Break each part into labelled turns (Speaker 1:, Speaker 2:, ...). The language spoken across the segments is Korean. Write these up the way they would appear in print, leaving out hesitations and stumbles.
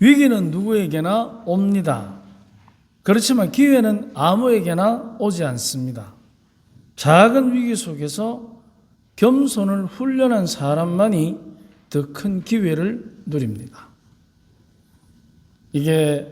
Speaker 1: 위기는 누구에게나 옵니다. 그렇지만 기회는 아무에게나 오지 않습니다. 작은 위기 속에서 겸손을 훈련한 사람만이 더 큰 기회를 누립니다. 이게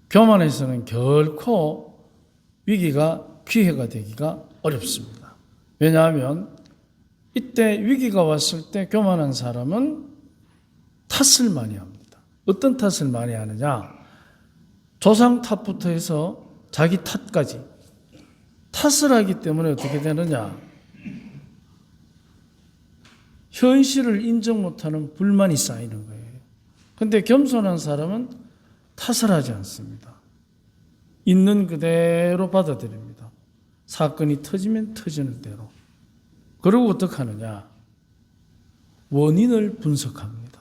Speaker 1: 교만에서는 결코 위기가 기회가 되기가 어렵습니다. 왜냐하면 이때 위기가 왔을 때 교만한 사람은 탓을 많이 합니다. 어떤 탓을 많이 하느냐? 조상 탓부터 해서 자기 탓까지 탓을 하기 때문에 어떻게 되느냐? 현실을 인정 못하는 불만이 쌓이는 거예요. 그런데 겸손한 사람은 탓을 하지 않습니다. 있는 그대로 받아들입니다. 사건이 터지면 터지는 대로. 그리고 어떻게 하느냐? 원인을 분석합니다.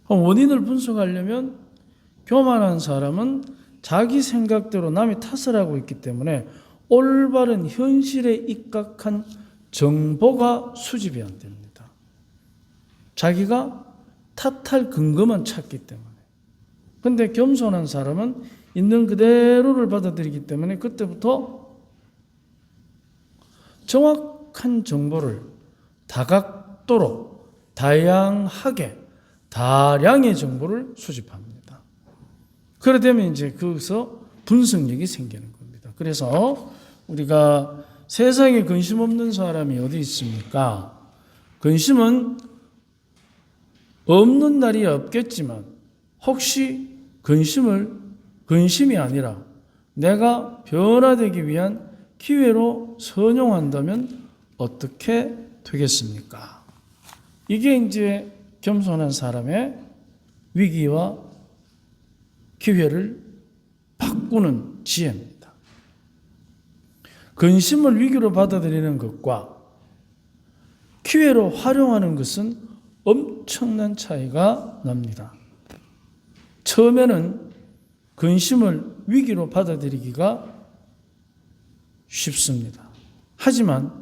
Speaker 1: 원인을 분석하려면 교만한 사람은 자기 생각대로 남이 탓을 하고 있기 때문에 올바른 현실에 입각한 정보가 수집이 안 됩니다. 자기가 탓할 근거만 찾기 때문에. 그런데 겸손한 사람은 있는 그대로를 받아들이기 때문에 그때부터 정확한 정보를 다각도로 다양하게 다량의 정보를 수집합니다. 그래 되면 이제 거기서 분석력이 생기는 겁니다. 그래서 우리가 세상에 근심 없는 사람이 어디 있습니까? 근심은 없는 날이 없겠지만 혹시 근심이 아니라 내가 변화되기 위한 기회로 선용한다면 어떻게 되겠습니까? 이게 이제 겸손한 사람의 위기와 기회를 바꾸는 지혜입니다. 근심을 위기로 받아들이는 것과 기회로 활용하는 것은 엄청난 차이가 납니다. 처음에는 근심을 위기로 받아들이기가 쉽습니다. 하지만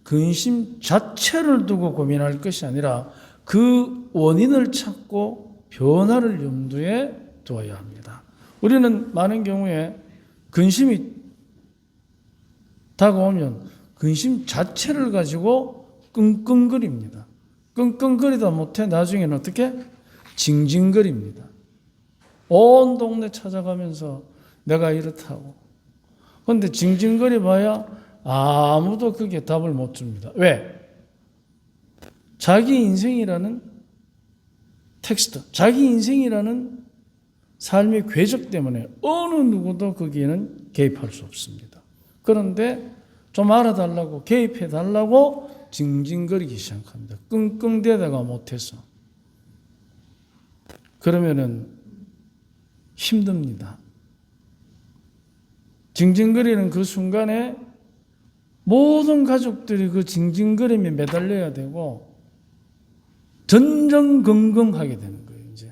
Speaker 1: 근심 자체를 두고 고민할 것이 아니라 그 원인을 찾고 변화를 염두에 두어야 합니다. 우리는 많은 경우에 근심이 다가오면 근심 자체를 가지고 끙끙거립니다. 끙끙거리다 못해 나중에는 어떻게? 징징거립니다. 온 동네 찾아가면서 내가 이렇다고. 그런데 징징거려 봐야 아무도 그게 답을 못 줍니다. 왜? 자기 인생이라는 텍스트, 자기 인생이라는 삶의 궤적 때문에 어느 누구도 거기에는 개입할 수 없습니다. 그런데 좀 알아달라고 개입해달라고 징징거리기 시작합니다. 끙끙대다가 못해서. 그러면은 힘듭니다. 징징거리는 그 순간에 모든 가족들이 그 징징거림에 매달려야 되고 전전긍긍하게 되는 거예요. 이제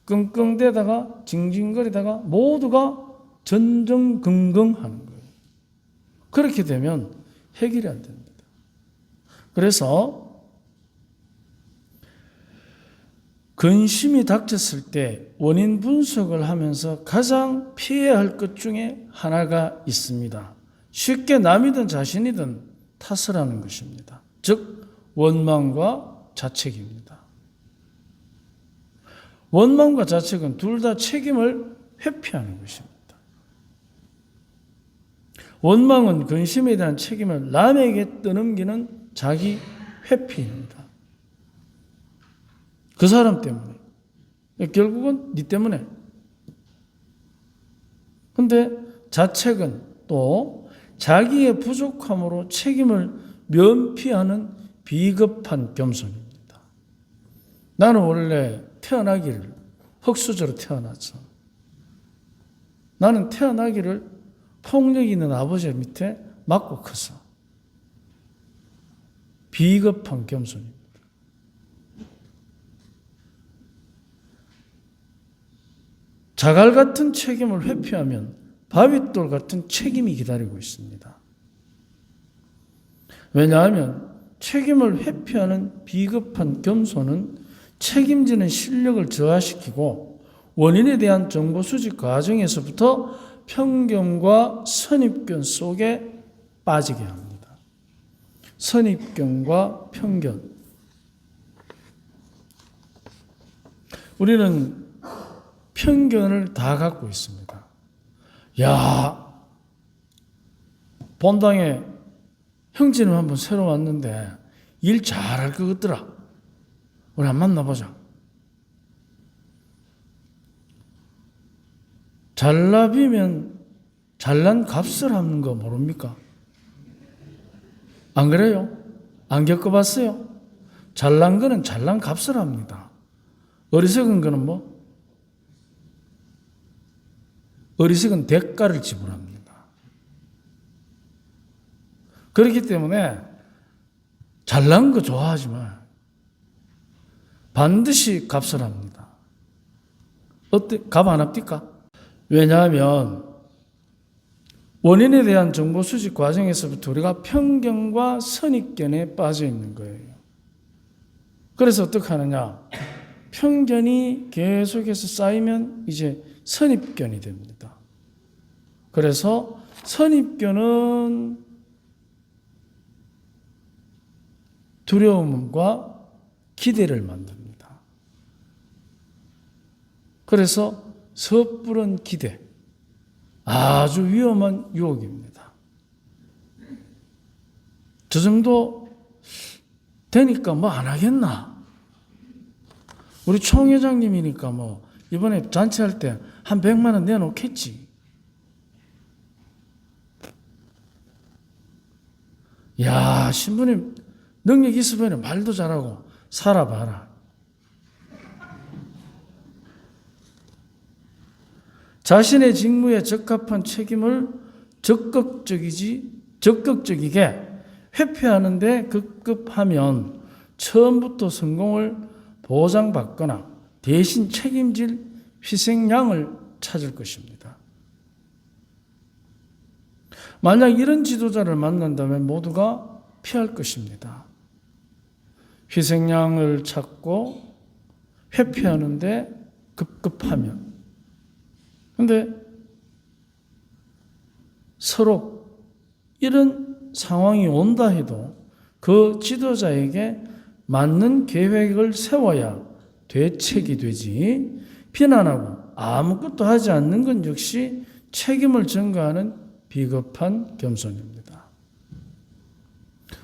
Speaker 1: 끙끙대다가 징징거리다가 모두가 전전긍긍하는 거예요. 그렇게 되면 해결이 안 됩니다. 그래서 근심이 닥쳤을 때 원인 분석을 하면서 가장 피해야 할 것 중에 하나가 있습니다. 쉽게 남이든 자신이든 탓을 하는 것입니다. 즉 원망과 자책입니다. 원망과 자책은 둘 다 책임을 회피하는 것입니다. 원망은 근심에 대한 책임을 남에게 떠넘기는 자기 회피입니다. 그 사람 때문에. 결국은 네 때문에. 그런데 자책은 또 자기의 부족함으로 책임을 면피하는 비겁한 겸손입니다. 나는 원래 태어나기를 흙수저로 태어났어. 나는 태어나기를 폭력 있는 아버지 밑에 맞고 컸어. 비겁한 겸손입니다. 자갈 같은 책임을 회피하면 바윗돌 같은 책임이 기다리고 있습니다. 왜냐하면 책임을 회피하는 비겁한 겸손은 책임지는 실력을 저하시키고 원인에 대한 정보 수집 과정에서부터 편견과 선입견 속에 빠지게 합니다. 선입견과 편견. 우리는 편견을 다 갖고 있습니다. 야, 본당에 형제님 한번 새로 왔는데 일 잘할 것 같더라. 우리 한번 만나보자. 잘나비면 잘난 값을 하는 거 모릅니까? 안 그래요? 안 겪어봤어요? 잘난 거는 잘난 값을 합니다. 어리석은 거는 뭐? 어리석은 대가를 지불합니다. 그렇기 때문에 잘난 거 좋아하지 마. 반드시 값을 합니다. 어때? 값 안 합니까? 왜냐하면 원인에 대한 정보 수집 과정에서부터 우리가 편견과 선입견에 빠져 있는 거예요. 그래서 어떻게 하느냐? 편견이 계속해서 쌓이면 이제 선입견이 됩니다. 그래서 선입견은 두려움과 기대를 만듭니다. 그래서 섣부른 기대, 아주 위험한 유혹입니다. 저 정도 되니까 뭐 안 하겠나? 우리 총회장님이니까 뭐 이번에 잔치할 때 한 100만 원 내놓겠지. 야, 신부님 능력 있으면 말도 잘하고 살아봐라. 자신의 직무에 적합한 책임을 적극적이게 회피하는 데 급급하면 처음부터 성공을 보장받거나 대신 책임질 희생양을 찾을 것입니다. 만약 이런 지도자를 만난다면 모두가 피할 것입니다. 희생양을 찾고 회피하는데 급급하면. 그런데 서로 이런 상황이 온다 해도 그 지도자에게 맞는 계획을 세워야 되책이 되지, 비난하고 아무것도 하지 않는 건 역시 책임을 전가하는 비겁한 겸손입니다.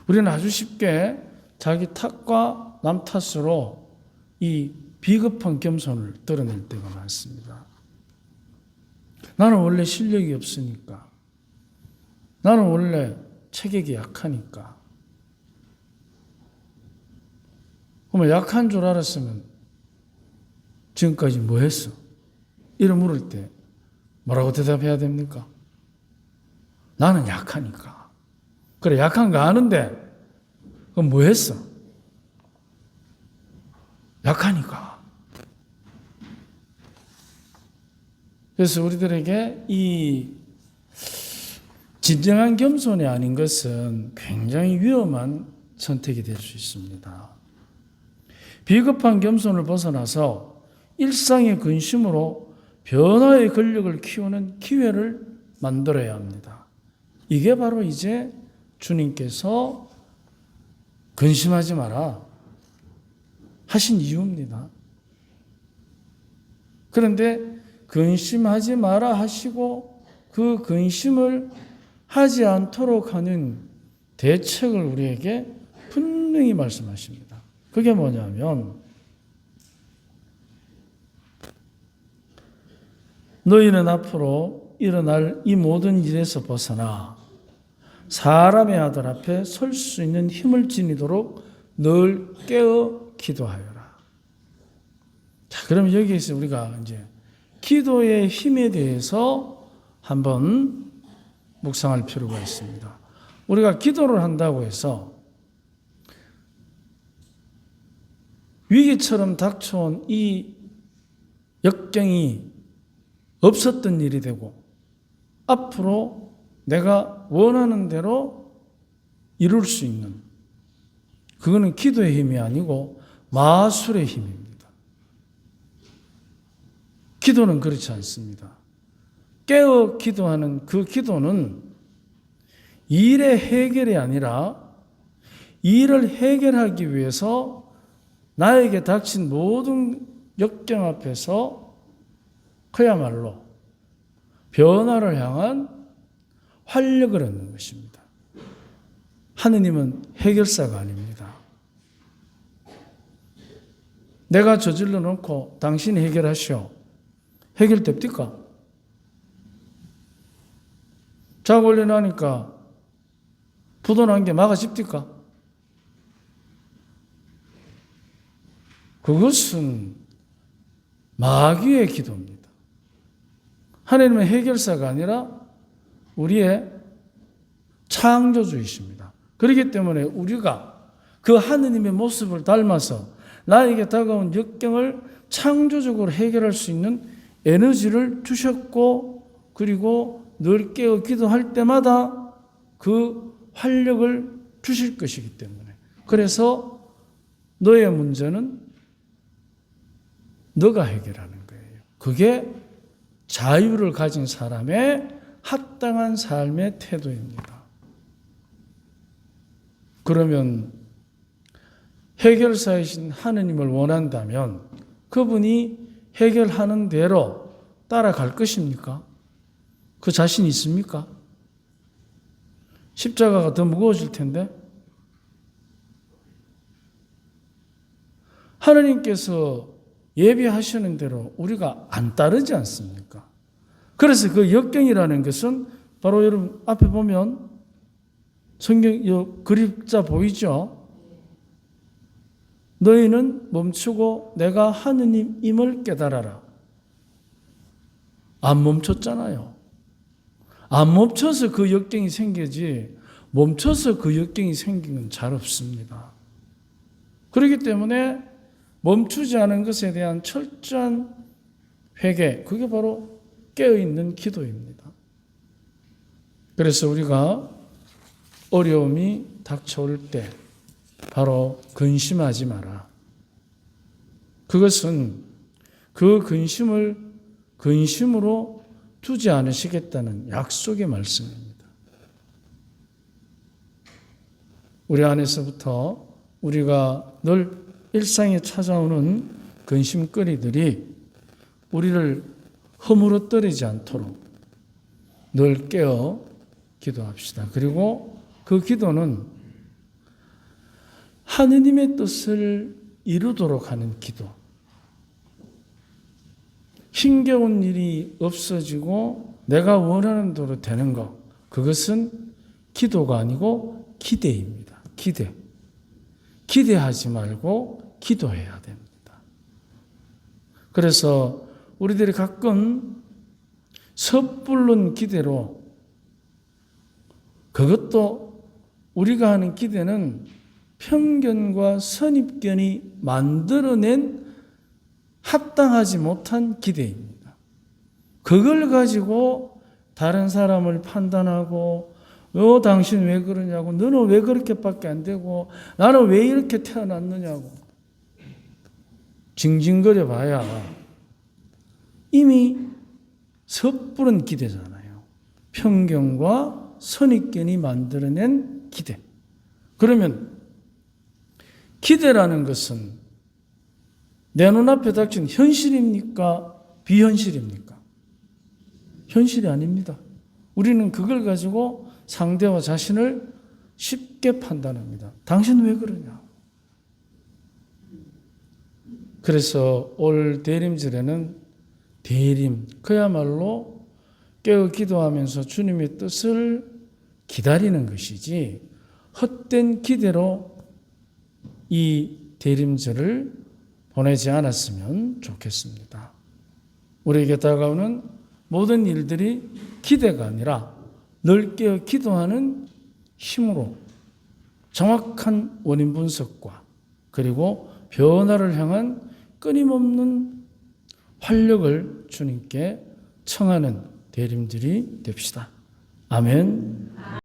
Speaker 1: 우리는 아주 쉽게 자기 탓과 남 탓으로 이 비겁한 겸손을 드러낼 때가 많습니다. 나는 원래 실력이 없으니까, 나는 원래 체격이 약하니까. 그러면 약한 줄 알았으면 지금까지 뭐 했어? 이런 물을 때 뭐라고 대답해야 됩니까? 나는 약하니까. 그래, 약한 거 아는데 그럼 뭐 했어? 약하니까. 그래서 우리들에게 이 진정한 겸손이 아닌 것은 굉장히 위험한 선택이 될 수 있습니다. 비겁한 겸손을 벗어나서 일상의 근심으로 변화의 권력을 키우는 기회를 만들어야 합니다. 이게 바로 이제 주님께서 근심하지 마라 하신 이유입니다. 그런데 근심하지 마라 하시고 그 근심을 하지 않도록 하는 대책을 우리에게 분명히 말씀하십니다. 그게 뭐냐면 너희는 앞으로 일어날 이 모든 일에서 벗어나 사람의 아들 앞에 설 수 있는 힘을 지니도록 늘 깨어 기도하여라. 자, 그럼 여기에서 우리가 이제 기도의 힘에 대해서 한번 묵상할 필요가 있습니다. 우리가 기도를 한다고 해서 위기처럼 닥쳐온 이 역경이 없었던 일이 되고 앞으로 내가 원하는 대로 이룰 수 있는, 그거는 기도의 힘이 아니고 마술의 힘입니다. 기도는 그렇지 않습니다. 깨어 기도하는 그 기도는 일의 해결이 아니라 일을 해결하기 위해서 나에게 닥친 모든 역경 앞에서 그야말로 변화를 향한 활력을 얻는 것입니다. 하느님은 해결사가 아닙니다. 내가 저질러 놓고 당신이 해결하시오. 해결됩니까? 자고 올려놓으니까 부도난 게 막아집니까? 그것은 마귀의 기도입니다. 하나님은 해결사가 아니라 우리의 창조주이십니다. 그렇기 때문에 우리가 그 하느님의 모습을 닮아서 나에게 다가온 역경을 창조적으로 해결할 수 있는 에너지를 주셨고, 그리고 늘 깨어 기도할 때마다 그 활력을 주실 것이기 때문에, 그래서 너의 문제는 너가 해결하는 거예요. 그게 자유를 가진 사람의 합당한 삶의 태도입니다. 그러면 해결사이신 하느님을 원한다면 그분이 해결하는 대로 따라갈 것입니까? 그 자신 있습니까? 십자가가 더 무거워질 텐데. 하느님께서 예비하시는 대로 우리가 안 따르지 않습니까? 그래서 그 역경이라는 것은 바로 여러분 앞에 보면 성경 그림자 보이죠? 너희는 멈추고 내가 하느님임을 깨달아라. 안 멈췄잖아요. 안 멈춰서 그 역경이 생기지, 멈춰서 그 역경이 생긴 건 잘 없습니다. 그렇기 때문에 멈추지 않은 것에 대한 철저한 회개, 그게 바로 깨어있는 기도입니다. 그래서 우리가 어려움이 닥쳐올 때 바로 근심하지 마라. 그것은 그 근심을 근심으로 두지 않으시겠다는 약속의 말씀입니다. 우리 안에서부터 우리가 늘 일상에 찾아오는 근심거리들이 우리를 허물어뜨리지 않도록 늘 깨어 기도합시다. 그리고 그 기도는 하느님의 뜻을 이루도록 하는 기도. 힘겨운 일이 없어지고 내가 원하는 대로 되는 것, 그것은 기도가 아니고 기대입니다. 기대. 기대하지 말고 기도해야 됩니다. 그래서 우리들이 가끔 섣부른 기대로, 그것도 우리가 하는 기대는 편견과 선입견이 만들어낸 합당하지 못한 기대입니다. 그걸 가지고 다른 사람을 판단하고, 당신 왜 그러냐고, 너는 왜 그렇게밖에 안 되고, 나는 왜 이렇게 태어났느냐고 징징거려 봐야 이미 섣부른 기대잖아요. 편견과 선입견이 만들어낸 기대. 그러면 기대라는 것은 내 눈앞에 닥친 현실입니까? 비현실입니까? 현실이 아닙니다. 우리는 그걸 가지고 상대와 자신을 쉽게 판단합니다. 당신 왜 그러냐? 그래서 올 대림절에는 대림, 그야말로 깨어 기도하면서 주님의 뜻을 기다리는 것이지 헛된 기대로 이 대림절을 보내지 않았으면 좋겠습니다. 우리에게 다가오는 모든 일들이 기대가 아니라 늘 깨어 기도하는 힘으로 정확한 원인 분석과 그리고 변화를 향한 끊임없는 활력을 주님께 청하는 대림들이 됩시다. 아멘.